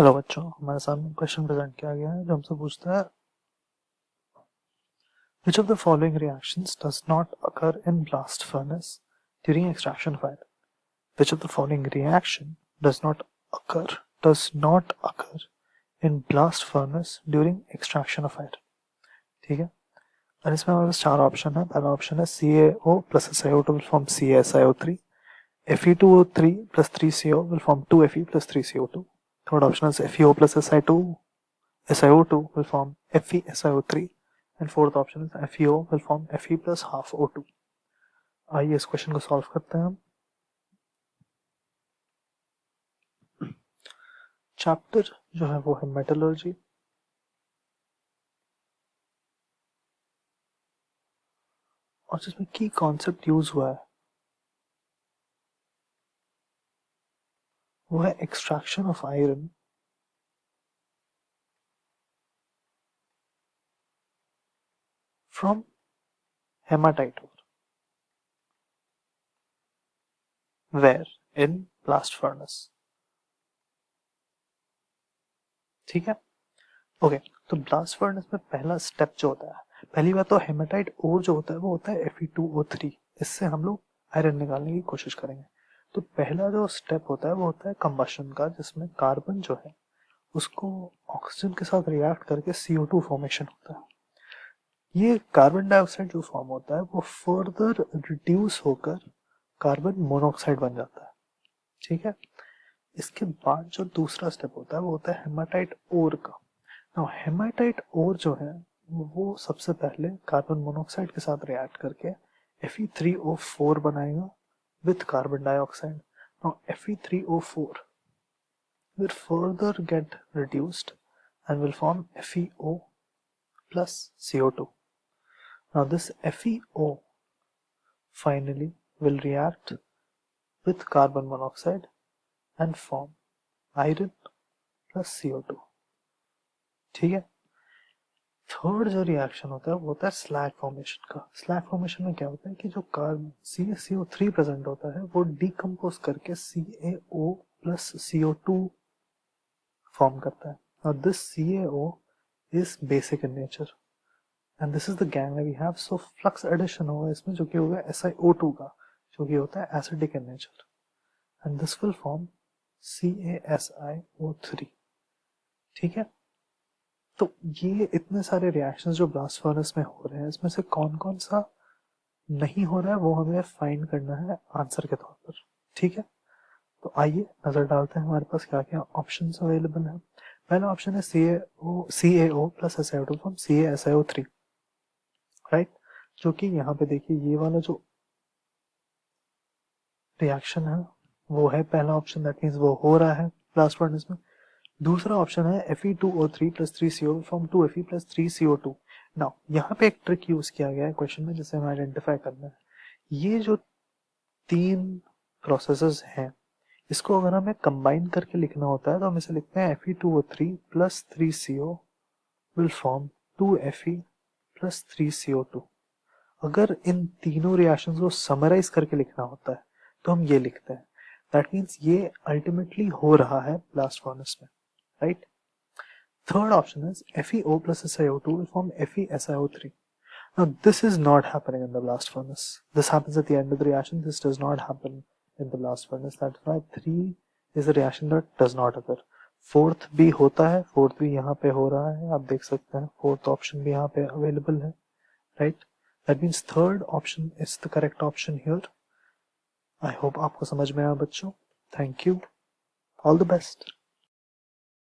Hello बच्चों, हमारे सामने क्वेश्चन प्रेजेंट किया गया है जो हमसे पूछता है which of the following reactions does not occur in blast furnace during extraction of iron? Which of the following reaction does not occur in blast furnace during extraction of iron? ठीक है, और इसमें हमारे पास चार ऑप्शन है। पहला option है CaO plus SiO2 will form CaSiO3, Fe2O3 plus 3CO will form 2Fe plus 3CO2. Third option is FeO plus SiO2 will form FeSiO3, and fourth option is FeO will form Fe plus half O2. आइए इस question को solve करते हैं हम। Chapter जो है वो है मेटलर्जी, और जिसमें की कॉन्सेप्ट यूज हुआ है वो है extraction of iron from hematite ore where in blast furnace. ठीक है, ओके। तो ब्लास्ट फर्नेस में पहला स्टेप जो होता है, पहली बात तो हेमाटाइट ओर जो होता है वो होता है Fe2O3। इससे हम लोग आयरन निकालने की कोशिश करेंगे। तो पहला जो स्टेप होता है वो होता है कंबशन का, जिसमें कार्बन जो है उसको ऑक्सीजन के साथ रिएक्ट करके CO2 फॉर्मेशन होता है। ये कार्बन डाइऑक्साइड जो फॉर्म होता है वो फर्दर रिड्यूस होकर कार्बन मोनोऑक्साइड बन जाता है। ठीक है, इसके बाद जो दूसरा स्टेप होता है वो होता है हेमाटाइट ओर का। नाउ हेमाटाइट ओर जो है वो सबसे पहले कार्बन मोनोऑक्साइड के साथ रिएक्ट करके Fe3O4 बनाएगा with carbon dioxide. Now Fe3O4 will further get reduced and will form FeO plus CO2. Now this FeO finally will react with carbon monoxide and form iron plus CO2. ठीक है, third जो reaction होता है वो होता है slag formation का। Slag formation में क्या होता है कि जो कार्बन CaCO3 प्रेजेंट होता है वो डिकम्पोज करके CaO प्लस CO2 फॉर्म करता है। और this CaO is basic in nature and this is the gangue we have. So flux addition होगा इसमें जो कि होगा SiO2 का, जो कि होता है acidic in nature, and this will form CaSiO3। ठीक है, तो ये इतने सारे रिएक्शंस जो ब्लास्ट फर्नेस में हो रहे हैं, इसमें से कौन कौन सा नहीं हो रहा है वो हमें फाइंड करना है आंसर के तौर पर। ठीक है, तो आइए नजर डालते हैं हमारे पास क्या क्या ऑप्शंस अवेलेबल है। पहला ऑप्शन है CaO plus SiO2 from CaSiO3, right, जो कि यहाँ पे देखिए ये वाला जो रिएक्शन है वो है पहला ऑप्शन, दैट मीन्स वो हो रहा है ब्लास्ट फर्नेस में। दूसरा ऑप्शन है Fe2O3 plus 3CO from 2Fe plus 3CO2। Now यहाँ पे एक ट्रिक यूज किया गया है क्वेश्चन में जिसे हमें आइडेंटिफाई करना है। ये जो तीन प्रोसेसेस हैं इसको अगर हमें कंबाइन करके लिखना होता है तो हम इसे लिखते हैं Fe2O3 plus 3CO will form 2Fe plus 3CO2। अगर इन तीनों रिएक्शंस को समराइज करके लिखना होता है तो हम ये लिखते हैं। दैट मीन्स ये अल्टीमेटली हो रहा है ब्लास्ट फर्नेस में, right. Third option is FeO plus SiO2 will form FeSiO3. Now this is not happening in the blast furnace. This happens at the end of the reaction. This does not happen in the blast furnace. That's why 3 is a reaction that does not occur. Fourth भी होता है, fourth भी यहाँ पे हो रहा है, आप देख सकते हैं fourth option भी यहाँ पे available है, right? That means third option is the correct option here. I hope आपको समझ में आया बच्चों। Thank you. All the best.